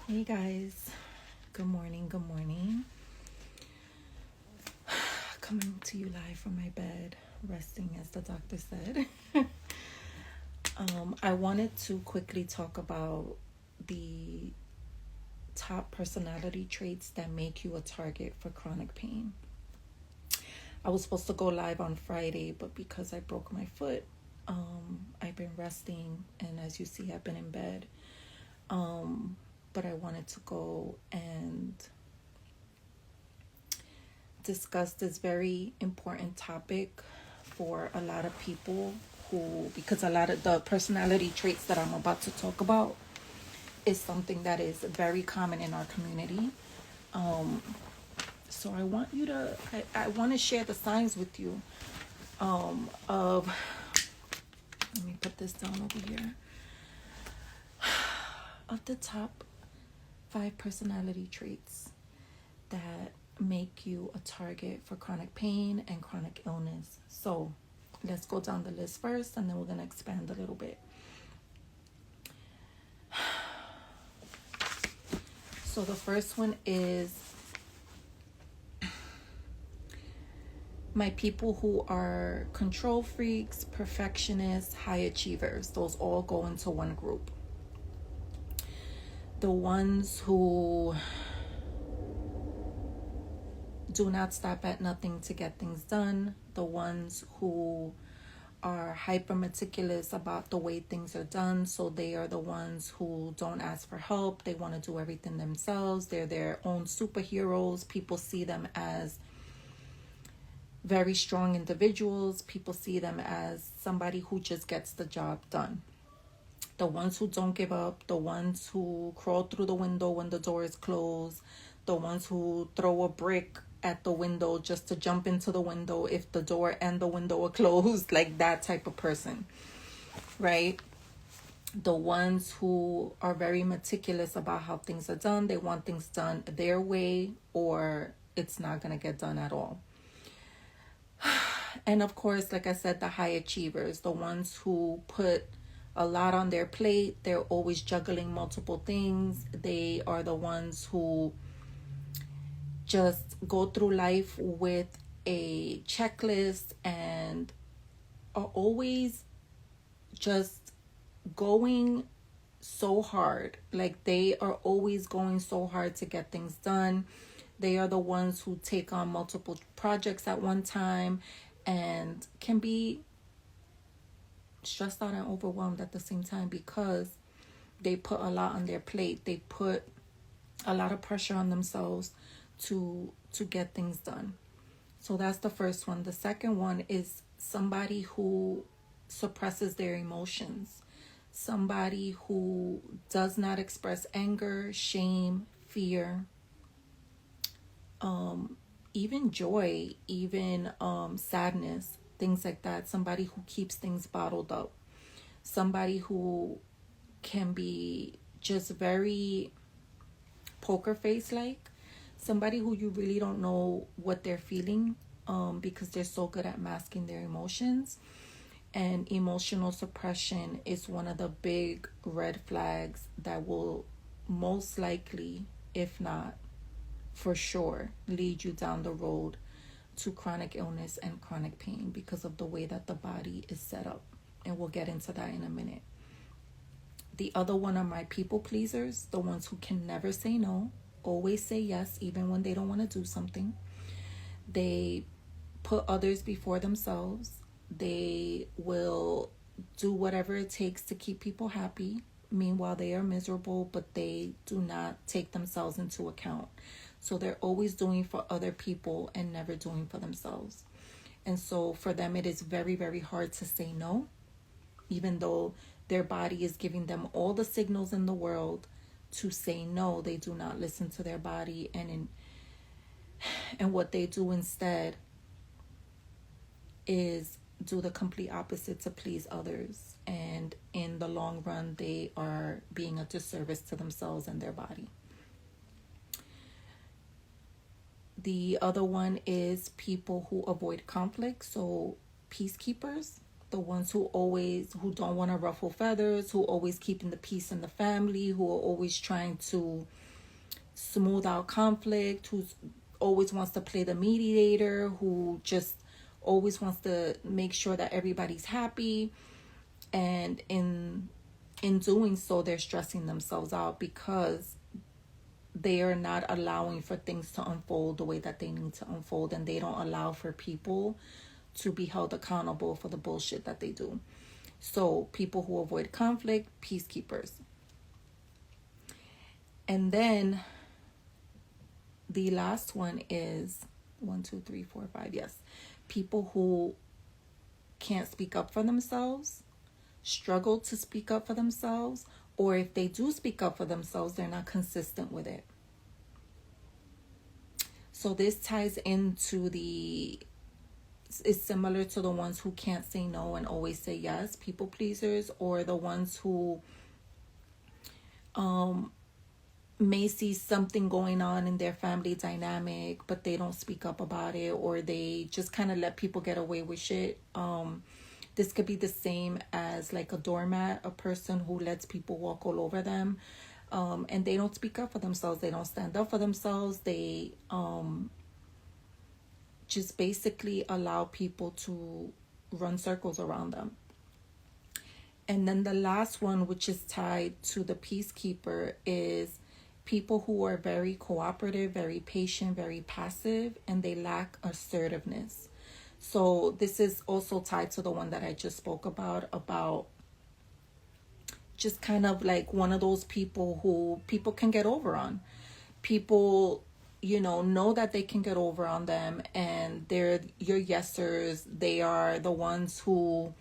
Hey guys, good morning, good morning. Coming to you live from my bed, resting as the doctor said. I wanted to quickly talk about the top personality traits that make you a target for chronic pain. I was supposed to go live on Friday, but because I broke my foot, I've been resting, and as you see, I've been in bed. But I wanted to go and discuss this very important topic for a lot of people because a lot of the personality traits that I'm about to talk about is something that is very common in our community. So I want to share the signs with you of, let me put this down over here, of the top 5 personality traits that make you a target for chronic pain and chronic illness. So let's go down the list first, and then we're going to expand a little bit. So the first one is my people who are control freaks, perfectionists, high achievers. Those all go into one group. The ones who do not stop at nothing to get things done. The ones who are hyper meticulous about the way things are done. So they are the ones who don't ask for help. They want to do everything themselves. They're their own superheroes. People see them as very strong individuals. People see them as somebody who just gets the job done. The ones who don't give up, the ones who crawl through the window when the door is closed, the ones who throw a brick at the window just to jump into the window if the door and the window are closed, like that type of person, right? The ones who are very meticulous about how things are done. They want things done their way or it's not going to get done at all. And of course, like I said, the high achievers, the ones who put a lot on their plate. They're always juggling multiple things. They are the ones who just go through life with a checklist and are always just going so hard. Like they are always going so hard to get things done. They are the ones who take on multiple projects at one time and can be stressed out and overwhelmed at the same time because they put a lot on their plate. They put a lot of pressure on themselves to get things done. So that's the first one. The second one is somebody who suppresses their emotions. Somebody who does not express anger, shame, fear, even joy, even sadness, things like that. Somebody who keeps things bottled up. Somebody who can be just very poker face like. Somebody who you really don't know what they're feeling because they're so good at masking their emotions. And emotional suppression is one of the big red flags that will most likely, if not for sure, lead you down the road to chronic illness and chronic pain because of the way that the body is set up. And we'll get into that in a minute. The other one are my people pleasers, the ones who can never say no, always say yes, even when they don't want to do something. They put others before themselves. They will do whatever it takes to keep people happy. Meanwhile, they are miserable, but they do not take themselves into account. So they're always doing for other people and never doing for themselves. And so for them, it is very, very hard to say no, even though their body is giving them all the signals in the world to say no. They do not listen to their body, and what they do instead is do the complete opposite to please others. And in the long run, they are being a disservice to themselves and their body. The other one is people who avoid conflict. So peacekeepers, the ones who don't want to ruffle feathers, who always keeping the peace in the family, who are always trying to smooth out conflict, who always wants to play the mediator, who just always wants to make sure that everybody's happy. And in doing so, they're stressing themselves out because they are not allowing for things to unfold the way that they need to unfold, and they don't allow for people to be held accountable for the bullshit that they do. So people who avoid conflict, peacekeepers. And then the last one is 1, 2, 3, 4, 5. Yes. People who can't speak up for themselves, struggle to speak up for themselves, or if they do speak up for themselves, they're not consistent with it. So this ties into is similar to the ones who can't say no and always say yes, people pleasers, or the ones who may see something going on in their family dynamic, but they don't speak up about it, or they just kind of let people get away with shit. This could be the same as like a doormat, a person who lets people walk all over them, and they don't speak up for themselves. They don't stand up for themselves. They just basically allow people to run circles around them. And then the last one, which is tied to the peacekeeper, is people who are very cooperative, very patient, very passive, and they lack assertiveness. So this is also tied to the one that I just spoke about just kind of like one of those people who people can get over on. People, know that they can get over on them, and they're your yesers. They are the ones who,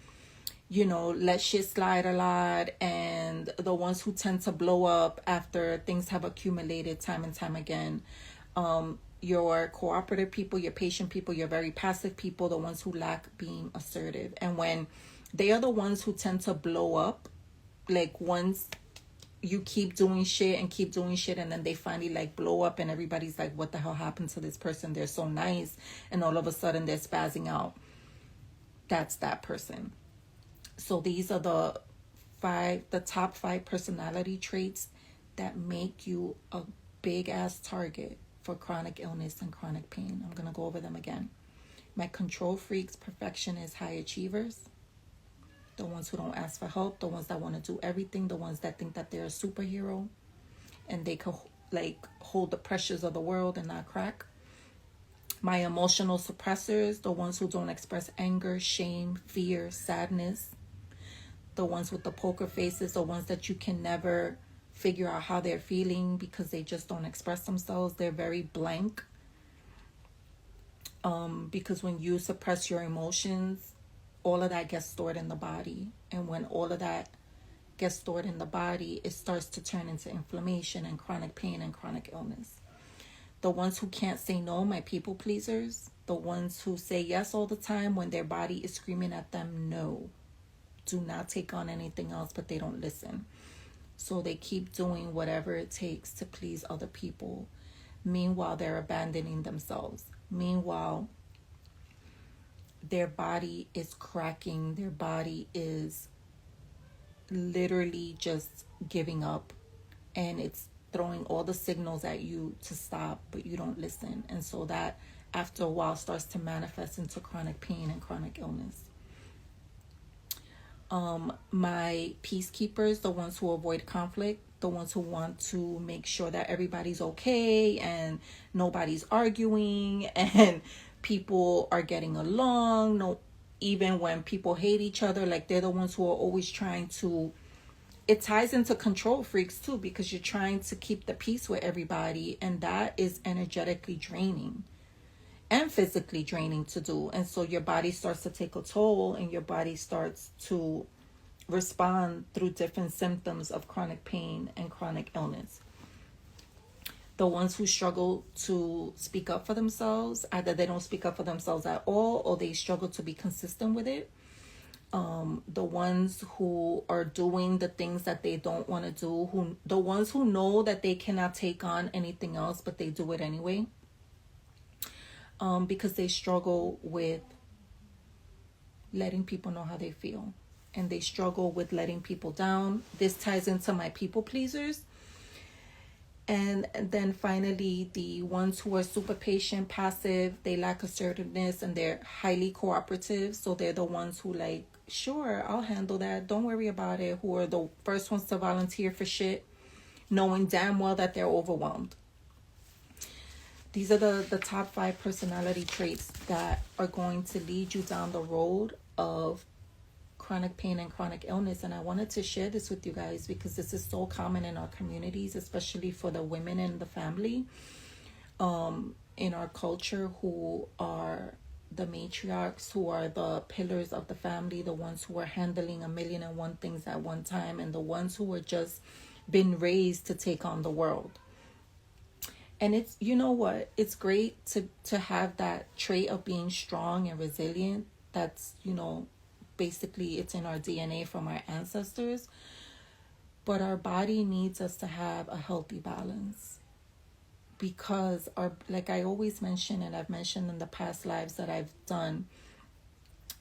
let shit slide a lot, and the ones who tend to blow up after things have accumulated time and time again. Your cooperative people, your patient people, your very passive people, the ones who lack being assertive. And when they are the ones who tend to blow up, like once you keep doing shit, and then they finally like blow up, and everybody's like, what the hell happened to this person? They're so nice, and all of a sudden they're spazzing out. That's that person. So these are the top 5 personality traits that make you a big ass target for chronic illness and chronic pain. I'm going to go over them again. My control freaks, perfectionists, high achievers. The ones who don't ask for help, the ones that want to do everything, the ones that think that they're a superhero and they could like hold the pressures of the world and not crack. My emotional suppressors, the ones who don't express anger, shame, fear, sadness. The ones with the poker faces, the ones that you can never figure out how they're feeling because they just don't express themselves. They're very blank. Because when you suppress your emotions, all of that gets stored in the body. And when all of that gets stored in the body, it starts to turn into inflammation and chronic pain and chronic illness. The ones who can't say no, my people pleasers. The ones who say yes all the time when their body is screaming at them no. Do not take on anything else, but they don't listen. So they keep doing whatever it takes to please other people. Meanwhile, they're abandoning themselves. Meanwhile, their body is cracking. Their body is literally just giving up. And it's throwing all the signals at you to stop, but you don't listen. And so that, after a while, starts to manifest into chronic pain and chronic illness. My peacekeepers, the ones who avoid conflict, the ones who want to make sure that everybody's okay and nobody's arguing and people are getting along. No, even when people hate each other, like they're the ones who are always trying to. It ties into control freaks too, because you're trying to keep the peace with everybody, and that is energetically draining and physically draining to do. And so your body starts to take a toll, and your body starts to respond through different symptoms of chronic pain and chronic illness. The ones who struggle to speak up for themselves, either they don't speak up for themselves at all, or they struggle to be consistent with it. The ones who are doing the things that they don't want to do, the ones who know that they cannot take on anything else, but they do it anyway. Because they struggle with letting people know how they feel. And they struggle with letting people down. This ties into my people pleasers. And then finally, the ones who are super patient, passive, they lack assertiveness, and they're highly cooperative. So they're the ones who like, sure, I'll handle that. Don't worry about it. Who are the first ones to volunteer for shit, knowing damn well that they're overwhelmed. These are the top 5 personality traits that are going to lead you down the road of chronic pain and chronic illness. And I wanted to share this with you guys because this is so common in our communities, especially for the women in the family, in our culture, who are the matriarchs, who are the pillars of the family, the ones who are handling 1,000,001 things at one time, and the ones who are just been raised to take on the world. And it's, you know what, it's great to have that trait of being strong and resilient. That's, basically it's in our DNA from our ancestors. But our body needs us to have a healthy balance. Because like I always mention, and I've mentioned in the past lives that I've done,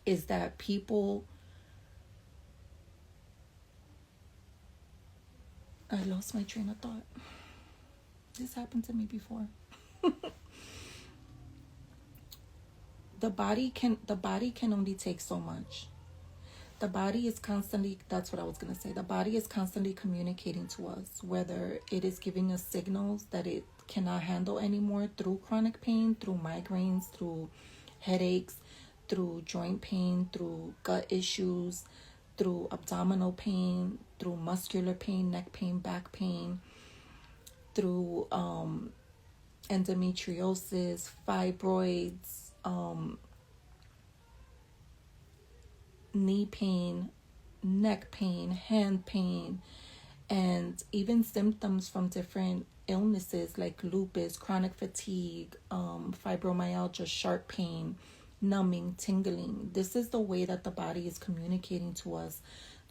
is that people, I lost my train of thought. This happened to me before. The body can only take so much. The body is constantly, that's what I was going to say. The body is constantly communicating to us, whether it is giving us signals that it cannot handle anymore through chronic pain, through migraines, through headaches, through joint pain, through gut issues, through abdominal pain, through muscular pain, neck pain, back pain, through endometriosis, fibroids, knee pain, neck pain, hand pain, and even symptoms from different illnesses like lupus, chronic fatigue, fibromyalgia, sharp pain, numbing, tingling. This is the way that the body is communicating to us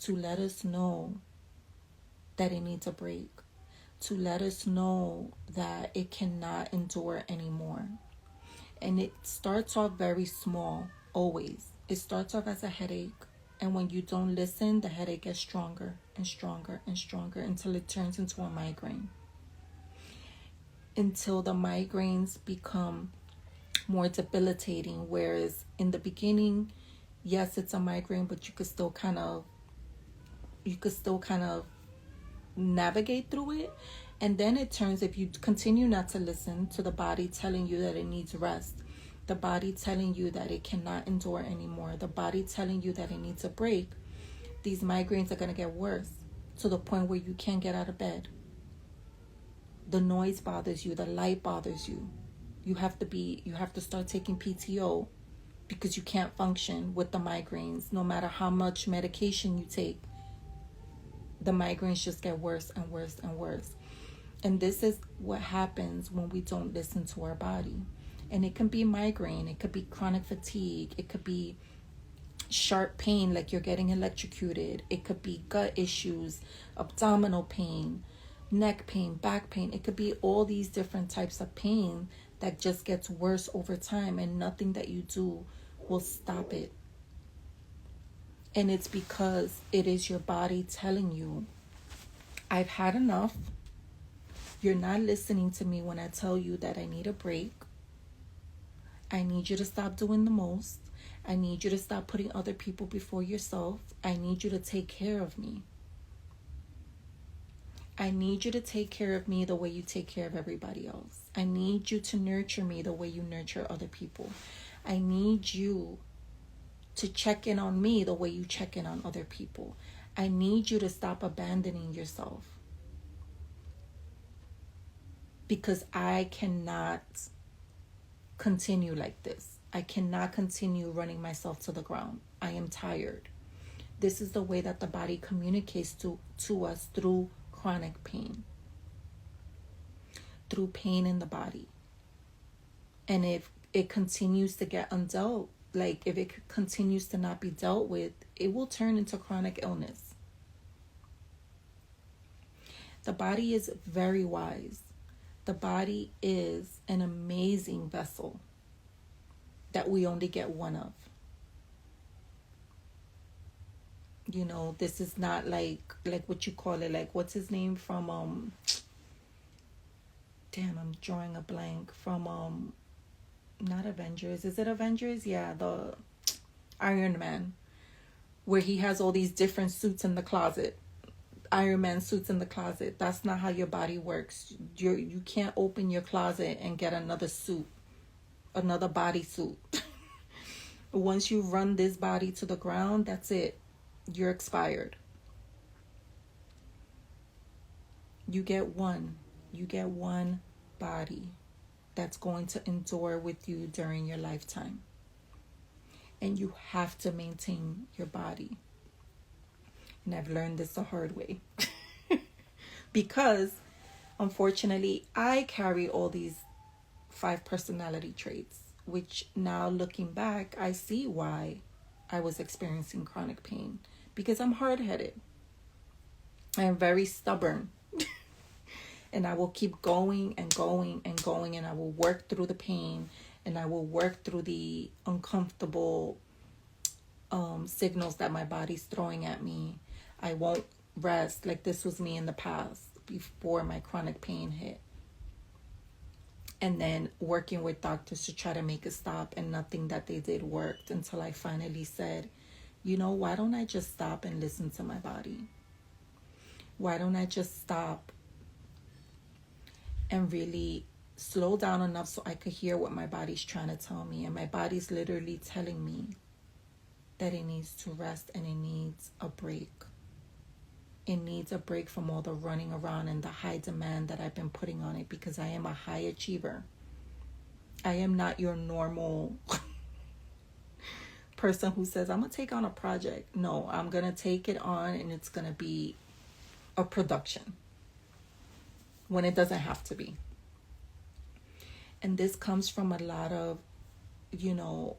to let us know that it needs a break, to let us know that it cannot endure anymore. And it starts off very small, always. It starts off as a headache. And when you don't listen, the headache gets stronger and stronger and stronger until it turns into a migraine. Until the migraines become more debilitating. Whereas in the beginning, yes, it's a migraine, but you could still kind of navigate through it. And then it turns, if you continue not to listen to the body telling you that it needs rest, the body telling you that it cannot endure anymore, the body telling you that it needs a break, these migraines are going to get worse to the point where you can't get out of bed. The noise bothers you, the light bothers you. You have to start taking PTO because you can't function with the migraines. No matter how much medication you take, the migraines just get worse and worse and worse. And this is what happens when we don't listen to our body. And it can be migraine, it could be chronic fatigue, it could be sharp pain like you're getting electrocuted, it could be gut issues, abdominal pain, neck pain, back pain. It could be all these different types of pain that just gets worse over time, and nothing that you do will stop it. And it's because it is your body telling you, I've had enough. You're not listening to me when I tell you that I need a break. I need you to stop doing the most. I need you to stop putting other people before yourself. I need you to take care of me. I need you to take care of me the way you take care of everybody else. I need you to nurture me the way you nurture other people. I need you to check in on me the way you check in on other people. I need you to stop abandoning yourself. Because I cannot continue like this. I cannot continue running myself to the ground. I am tired. This is the way that the body communicates to us through chronic pain. Through pain in the body. And if it continues to get undealt, like if it continues to not be dealt with, it will turn into chronic illness. The body is very wise. The body is an amazing vessel that we only get one of. You know, this is not like what you call it, like what's his name from damn, I'm drawing a blank from not Avengers. Is it Avengers? Yeah, the Iron Man, where he has all these different suits in the closet. Iron Man suits in the closet. That's not how your body works. You can't open your closet and get another suit, another body suit. Once you run this body to the ground, that's it. You're expired. You get one body that's going to endure with you during your lifetime. And you have to maintain your body. And I've learned this the hard way. Because, unfortunately, I carry all these 5 personality traits, which now looking back, I see why I was experiencing chronic pain. Because I'm hard-headed. I am very stubborn. And I will keep going and going and going, and I will work through the pain, and I will work through the uncomfortable signals that my body's throwing at me. I won't rest. Like this was me in the past before my chronic pain hit. And then working with doctors to try to make it stop, and nothing that they did worked until I finally said, you know, why don't I just stop and listen to my body? Why don't I just stop and really slow down enough so I could hear what my body's trying to tell me? And my body's literally telling me that it needs to rest and it needs a break. It needs a break from all the running around and the high demand that I've been putting on it, because I am a high achiever. I am not your normal person who says, I'm going to take on a project. No, I'm going to take it on and it's going to be a production when it doesn't have to be. And this comes from a lot of, you know,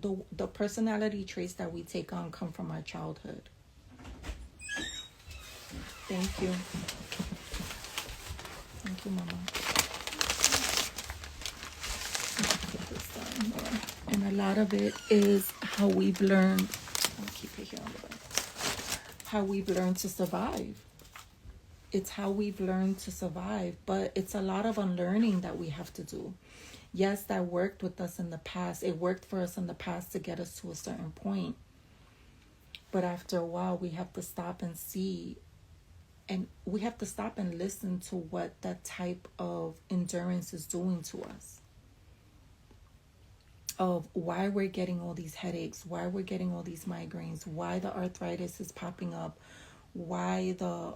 the personality traits that we take on come from our childhood. Thank you. Thank you, Mama. Put this down here. And a lot of it is how we've learned, I'll keep it here on the back, how we've learned to survive. It's how we've learned to survive, but it's a lot of unlearning that we have to do. Yes, that worked with us in the past. It worked for us in the past to get us to a certain point. But after a while, we have to stop and see, and we have to stop and listen to what that type of endurance is doing to us. Of why we're getting all these headaches, why we're getting all these migraines, why the arthritis is popping up, why the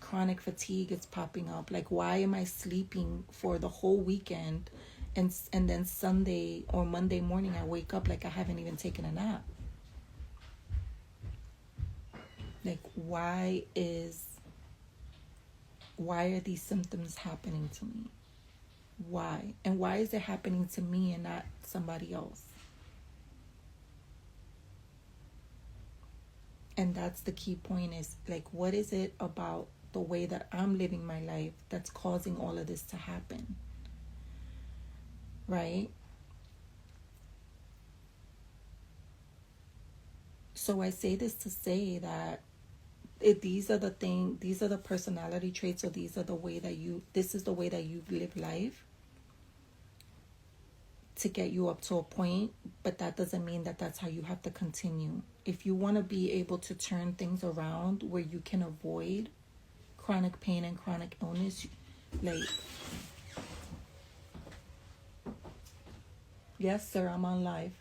chronic fatigue is popping up. Like, why am I sleeping for the whole weekend and then Sunday or Monday morning I wake up like I haven't even taken a nap? Like, why are these symptoms happening to me? Why? And why is it happening to me and not somebody else? And that's the key point, is like, what is it about the way that I'm living my life that's causing all of this to happen? Right? So I say this to say that these are the personality traits, or this is the way that you live life to get you up to a point, but that doesn't mean that that's how you have to continue. If you want to be able to turn things around where you can avoid chronic pain and chronic illness, like, yes, sir, I'm on live.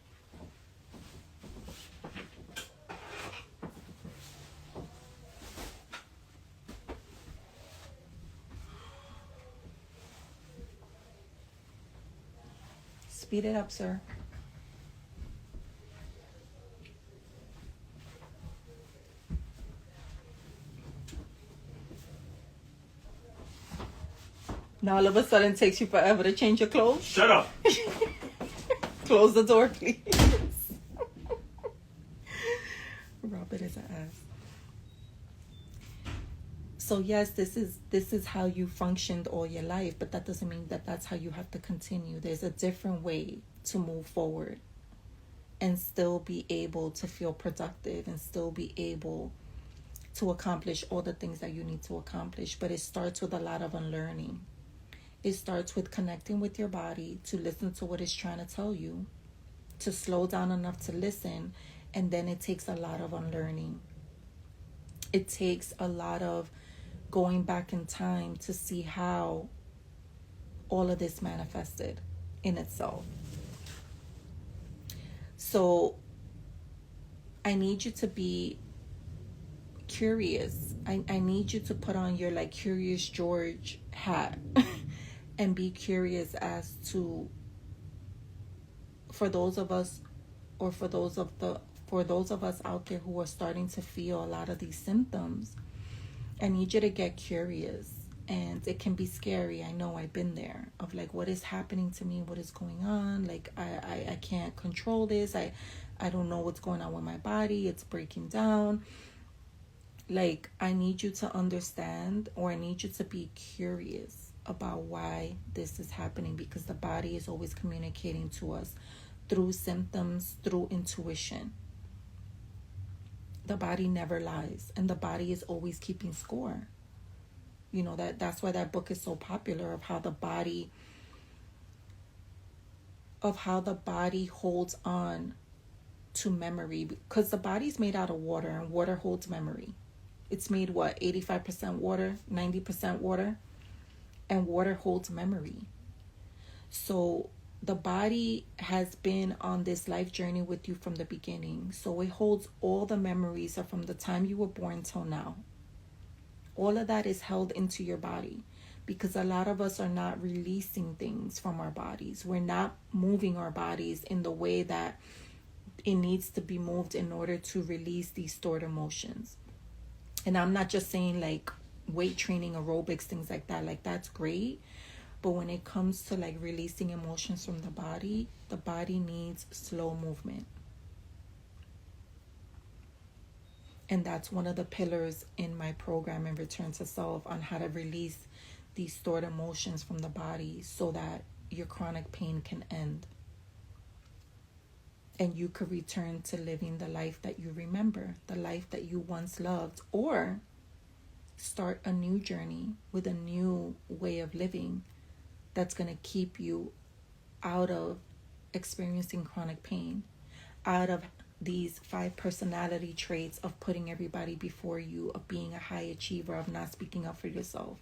Speed it up, sir. Now all of a sudden it takes you forever to change your clothes. Shut up. Close the door, please. Robert is an ass. So yes, this is how you functioned all your life, but that doesn't mean that that's how you have to continue. There's a different way to move forward. and still be able to feel productive and still be able to accomplish all the things that you need to accomplish. But it starts with a lot of unlearning. It starts with connecting with your body to listen to what it's trying to tell you, to slow down enough to listen, and then it takes a lot of unlearning. It takes a lot of going back in time to see how all of this manifested in itself. So I need you to be curious. I need you to put on your like Curious George hat and be curious as to, for those of us out there who are starting to feel a lot of these symptoms, I need you to get curious. And it can be scary. I know, I've been there, of like, what is happening to me? What is going on? Like, I can't control this. I don't know what's going on with my body. It's breaking down. Like, I need you to understand, or I need you to be curious about why this is happening, because the body is always communicating to us through symptoms, through intuition. The body never lies, and the body is always keeping score. You know, that's why that book is so popular, of how the body holds on to memory, because the body's made out of water, and water holds memory. It's made 85% water, 90% water, and water holds memory. So the body has been on this life journey with you from the beginning. So it holds all the memories of from the time you were born till now. All of that is held into your body, because a lot of us are not releasing things from our bodies. We're not moving our bodies in the way that it needs to be moved in order to release these stored emotions. And I'm not just saying like weight training, aerobics, things like that. Like, that's great. But when it comes to like releasing emotions from the body needs slow movement. And that's one of the pillars in my program in Return to Self, on how to release these stored emotions from the body so that your chronic pain can end. And you could return to living the life that you remember, the life that you once loved, or start a new journey with a new way of living that's going to keep you out of experiencing chronic pain, out of these 5 personality traits of putting everybody before you, of being a high achiever, of not speaking up for yourself.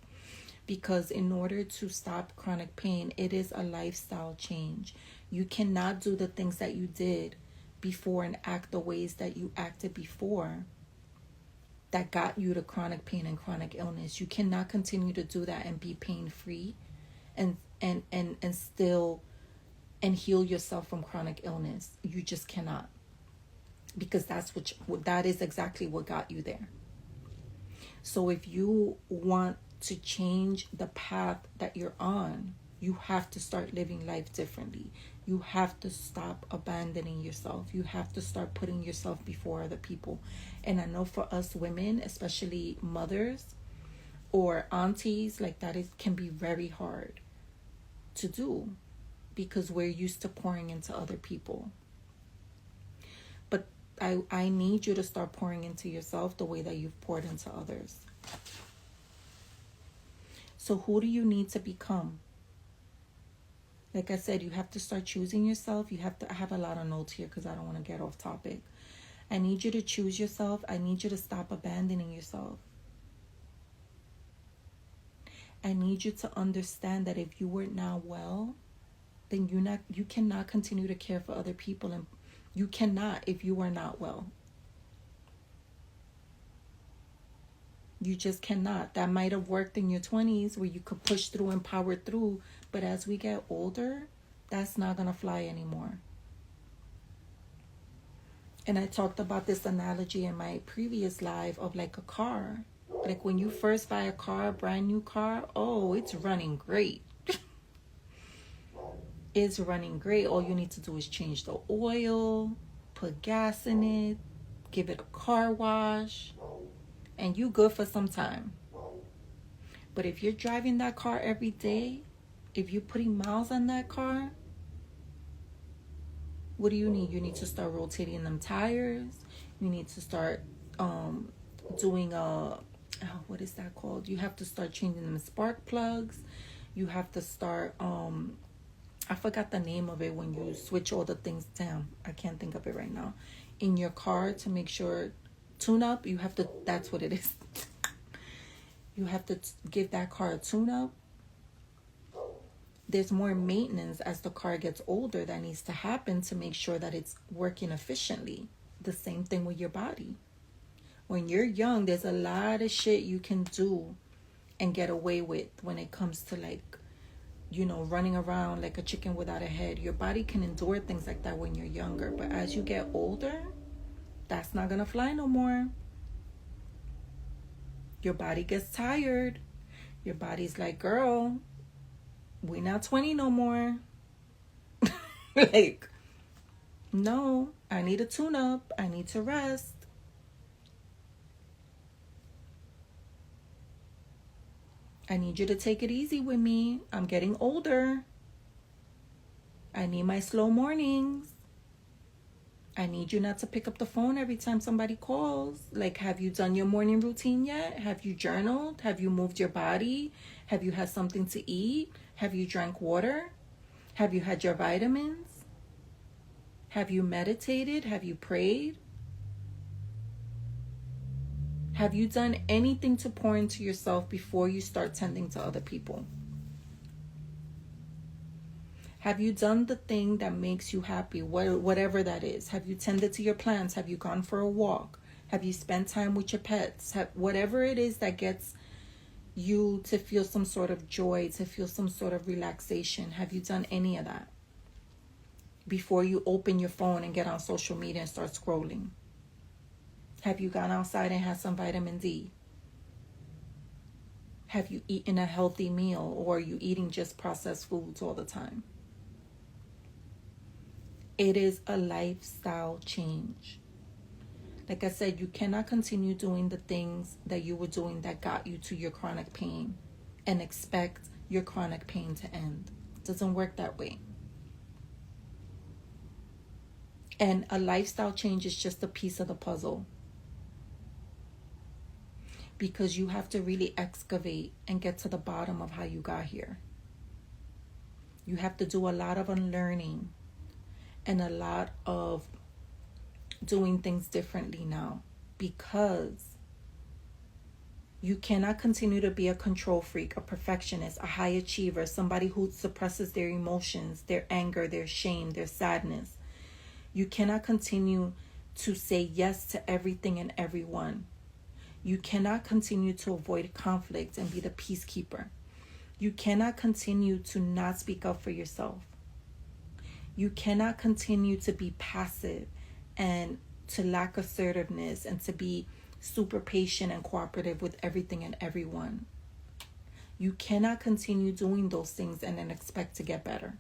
Because in order to stop chronic pain, it is a lifestyle change. You cannot do the things that you did before and act the ways that you acted before that got you to chronic pain and chronic illness. You cannot continue to do that and be pain-free and still and heal yourself from chronic illness. You just cannot. Because that is exactly what got you there. So if you want to change the path that you're on, you have to start living life differently. You have to stop abandoning yourself. You have to start putting yourself before other people. And I know for us women, especially mothers or aunties, like that can be very hard to do, because we're used to pouring into other people. But I need you to start pouring into yourself the way that you've poured into others. So who do you need to become? Like I said, you have to start choosing yourself. I have a lot of notes here because I don't want to get off topic. I need you to choose yourself. I need you to stop abandoning yourself. I need you to understand that if you were not well, then you cannot continue to care for other people, and you cannot if you are not well. You just cannot. That might have worked in your 20s where you could push through and power through, but as we get older, that's not going to fly anymore. And I talked about this analogy in my previous live of like a car. Like when you first buy a car, a brand new car, oh, it's running great. It's running great. All you need to do is change the oil, put gas in it, give it a car wash, and you good for some time. But if you're driving that car every day, if you're putting miles on that car, What do you need? You need to start rotating them tires. You need to start doing what is that called? You have to start changing them spark plugs. You have to start I forgot the name of it when you switch all the things down. I can't think of it right now. In your car to make sure tune up, you have to, that's what it is. You have to give that car a tune up. There's more maintenance as the car gets older that needs to happen to make sure that it's working efficiently. The same thing with your body. When you're young, there's a lot of shit you can do and get away with when it comes to running around like a chicken without a head. Your body can endure things like that when you're younger. But as you get older, that's not going to fly no more. Your body gets tired. Your body's like, girl, we're not 20 no more. No, I need a tune-up. I need to rest. I need you to take it easy with me. I'm getting older. I need my slow mornings. I need you not to pick up the phone every time somebody calls. Have you done your morning routine yet? Have you journaled? Have you moved your body? Have you had something to eat? Have you drank water? Have you had your vitamins? Have you meditated? Have you prayed? Have you done anything to pour into yourself before you start tending to other people? Have you done the thing that makes you happy, whatever that is? Have you tended to your plants? Have you gone for a walk? Have you spent time with your pets? Whatever it is that gets you to feel some sort of joy, to feel some sort of relaxation, have you done any of that before you open your phone and get on social media and start scrolling? Have you gone outside and had some vitamin D? Have you eaten a healthy meal, or are you eating just processed foods all the time? It is a lifestyle change. Like I said, you cannot continue doing the things that you were doing that got you to your chronic pain and expect your chronic pain to end. It doesn't work that way. And a lifestyle change is just a piece of the puzzle. Because you have to really excavate and get to the bottom of how you got here. You have to do a lot of unlearning and a lot of doing things differently now, because you cannot continue to be a control freak, a perfectionist, a high achiever, somebody who suppresses their emotions, their anger, their shame, their sadness. You cannot continue to say yes to everything and everyone. You cannot continue to avoid conflict and be the peacekeeper. You cannot continue to not speak up for yourself. You cannot continue to be passive and to lack assertiveness and to be super patient and cooperative with everything and everyone. You cannot continue doing those things and then expect to get better.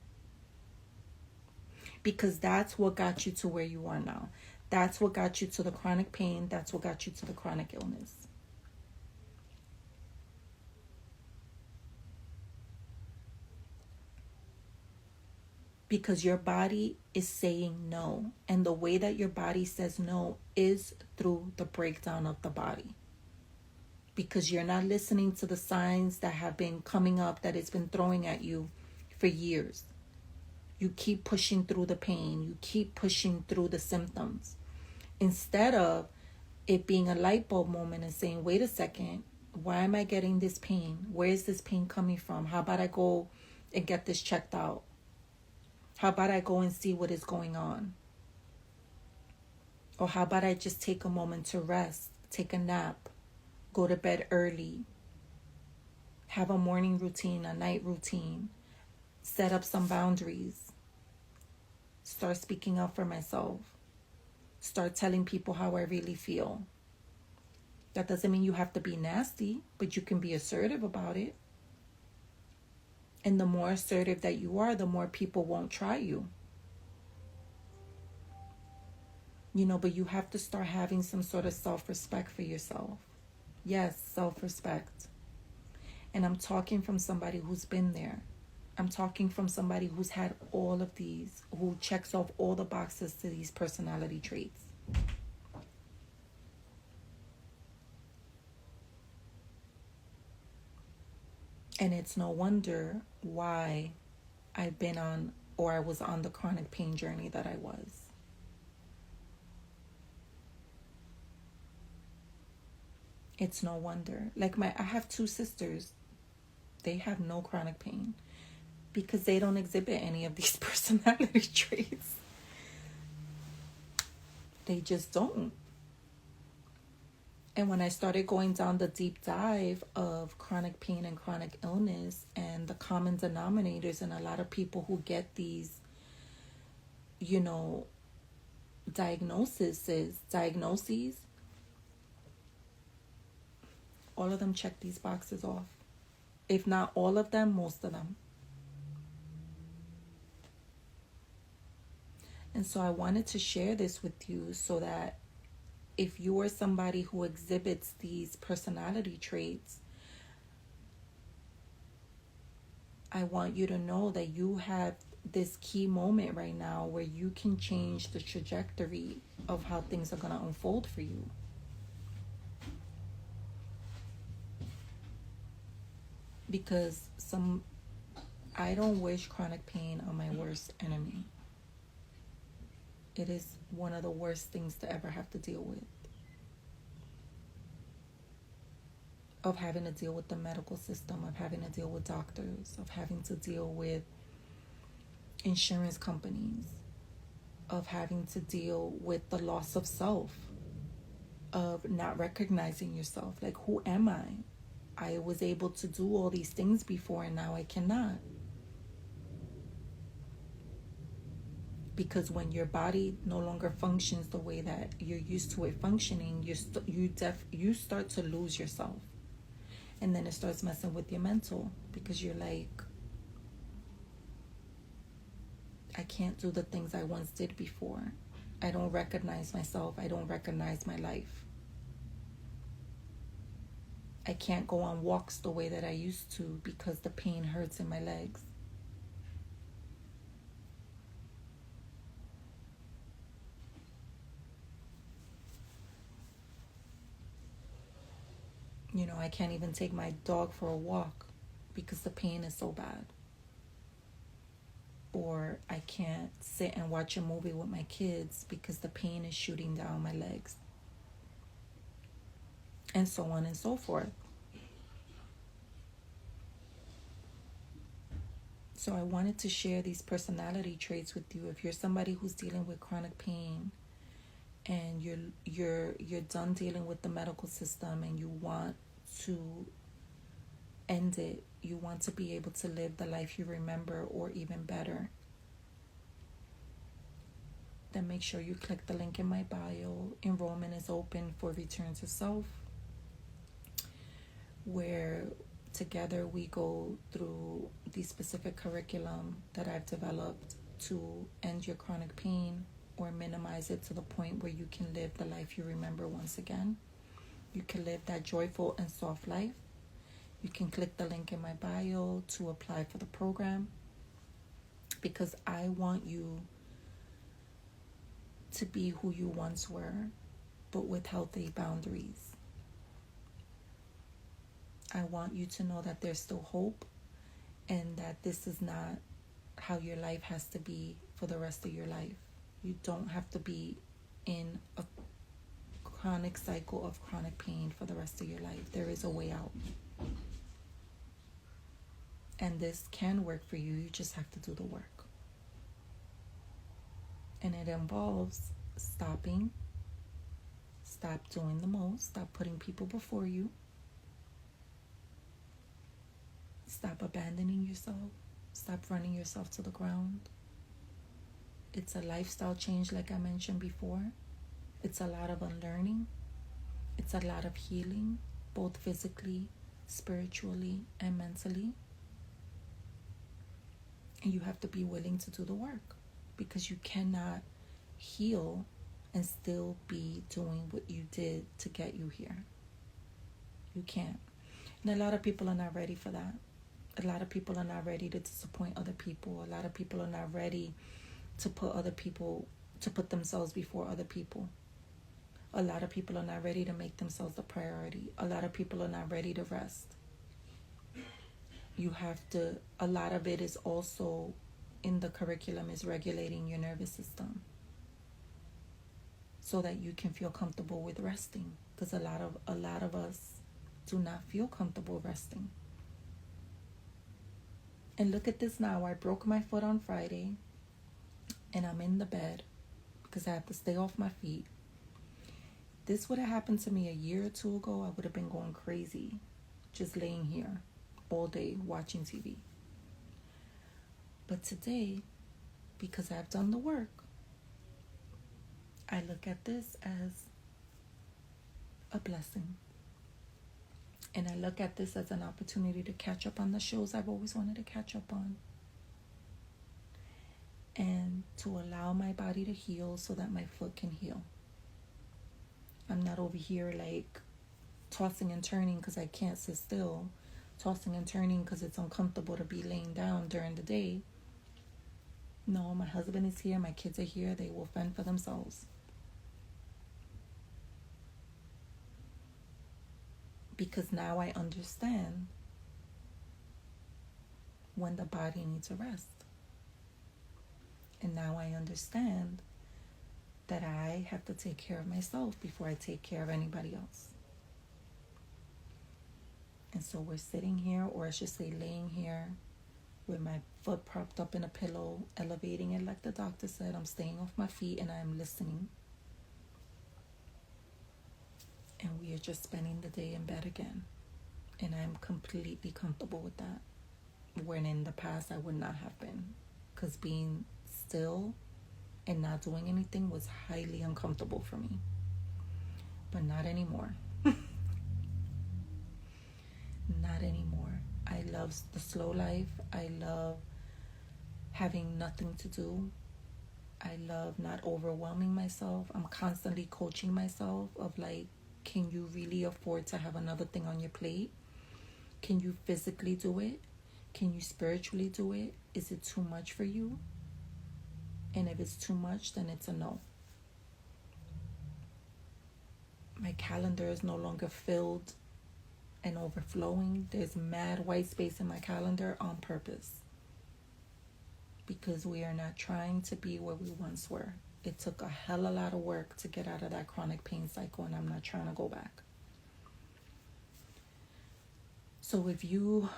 Because that's what got you to where you are now. That's what got you to the chronic pain. That's what got you to the chronic illness. Because your body is saying no. And the way that your body says no is through the breakdown of the body. Because you're not listening to the signs that have been coming up, that it's been throwing at you for years. You keep pushing through the pain. You keep pushing through the symptoms. Instead of it being a light bulb moment and saying, wait a second, why am I getting this pain? Where is this pain coming from? How about I go and get this checked out? How about I go and see what is going on? Or how about I just take a moment to rest, take a nap, go to bed early, have a morning routine, a night routine, set up some boundaries, start speaking up for myself, start telling people how I really feel. That doesn't mean you have to be nasty, but you can be assertive about it. And the more assertive that you are, the more people won't try you. But you have to start having some sort of self-respect for yourself. Yes, self-respect. And I'm talking from somebody who's been there. I'm talking from somebody who's had all of these, who checks off all the boxes to these personality traits. And it's no wonder why I've been on, or I was on the chronic pain journey that I was. It's no wonder. Like I have two sisters. They have no chronic pain because they don't exhibit any of these personality traits. They just don't. And when I started going down the deep dive of chronic pain and chronic illness and the common denominators and a lot of people who get these, diagnoses, all of them check these boxes off. If not all of them, most of them. And so I wanted to share this with you so that if you are somebody who exhibits these personality traits, I want you to know that you have this key moment right now where you can change the trajectory of how things are going to unfold for you. Because I don't wish chronic pain on my worst enemy. It is one of the worst things to ever have to deal with. Of having to deal with the medical system, of having to deal with doctors, of having to deal with insurance companies, of having to deal with the loss of self, of not recognizing yourself. Like, who am I? I was able to do all these things before and now I cannot. Because when your body no longer functions the way that you're used to it functioning, you start to lose yourself. And then it starts messing with your mental because you're like, I can't do the things I once did before. I don't recognize myself. I don't recognize my life. I can't go on walks the way that I used to because the pain hurts in my legs. I can't even take my dog for a walk because the pain is so bad. Or I can't sit and watch a movie with my kids because the pain is shooting down my legs. And so on and so forth. So I wanted to share these personality traits with you. If you're somebody who's dealing with chronic pain and you're done dealing with the medical system and you want to end it, you want to be able to live the life you remember or even better, then make sure you click the link in my bio. Enrollment is open for Return to Self, where together we go through the specific curriculum that I've developed to end your chronic pain or minimize it to the point where you can live the life you remember once again. You can live that joyful and soft life. You can click the link in my bio to apply for the program, because I want you to be who you once were, but with healthy boundaries. I want you to know that there's still hope and that this is not how your life has to be for the rest of your life. You don't have to be in a chronic cycle of chronic pain for the rest of your life. There is a way out. And this can work for you. You just have to do the work. And it involves stop doing the most, stop putting people before you, stop abandoning yourself, stop running yourself to the ground. It's a lifestyle change, like I mentioned before. It's a lot of unlearning. It's a lot of healing, both physically, spiritually, and mentally. And you have to be willing to do the work, because you cannot heal and still be doing what you did to get you here. You can't. And a lot of people are not ready for that. A lot of people are not ready to disappoint other people. A lot of people are not ready to put themselves before other people. A lot of people are not ready to make themselves a priority. A lot of people are not ready to rest. A lot of it is also in the curriculum is regulating your nervous system so that you can feel comfortable with resting, because a lot of us do not feel comfortable resting. And look at this now. I broke my foot on Friday and I'm in the bed because I have to stay off my feet. This would have happened to me a year or two ago, I would have been going crazy, just laying here all day watching TV. But today, because I've done the work, I look at this as a blessing. And I look at this as an opportunity to catch up on the shows I've always wanted to catch up on. And to allow my body to heal so that my foot can heal. I'm not over here like tossing and turning because I can't sit still. Tossing and turning because it's uncomfortable to be laying down during the day. No, my husband is here. My kids are here. They will fend for themselves. Because now I understand when the body needs a rest. And now I understand that I have to take care of myself before I take care of anybody else. And so we're sitting here, or I should say laying here, with my foot propped up in a pillow, elevating it like the doctor said. I'm staying off my feet and I'm listening. And we are just spending the day in bed again. And I'm completely comfortable with that. When in the past I would not have been. Because being still and not doing anything was highly uncomfortable for me. But not anymore. Not anymore. I love the slow life. I love having nothing to do. I love not overwhelming myself. I'm constantly coaching myself of like, can you really afford to have another thing on your plate? Can you physically do it? Can you spiritually do it? Is it too much for you? And if it's too much, then it's a no. My calendar is no longer filled and overflowing. There's mad white space in my calendar on purpose. Because we are not trying to be where we once were. It took a hell of a lot of work to get out of that chronic pain cycle, and I'm not trying to go back. So if you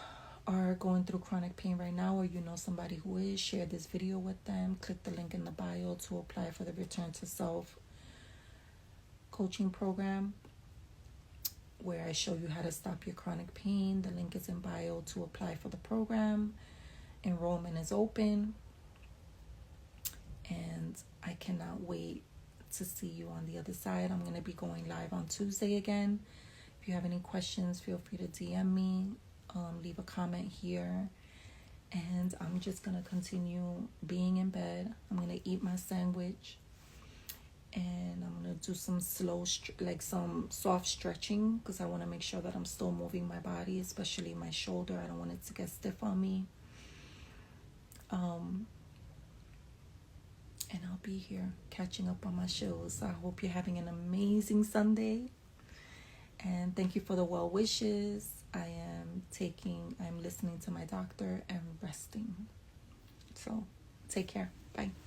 are going through chronic pain right now, or you know somebody who is, share this video with them. Click the link in the bio to apply for the Return to Self coaching program, where I show you how to stop your chronic pain. The link is in bio to apply for the program. Enrollment is open. And I cannot wait to see you on the other side. I'm going to be going live on Tuesday again. If you have any questions, feel free to DM me. Leave a comment here. And I'm just going to continue being in bed. I'm going to eat my sandwich. And I'm going to do some some soft stretching, because I want to make sure that I'm still moving my body, especially my shoulder. I don't want it to get stiff on me. And I'll be here catching up on my shows. I hope you're having an amazing Sunday. And thank you for the well wishes. I'm listening to my doctor and resting. So take care. Bye.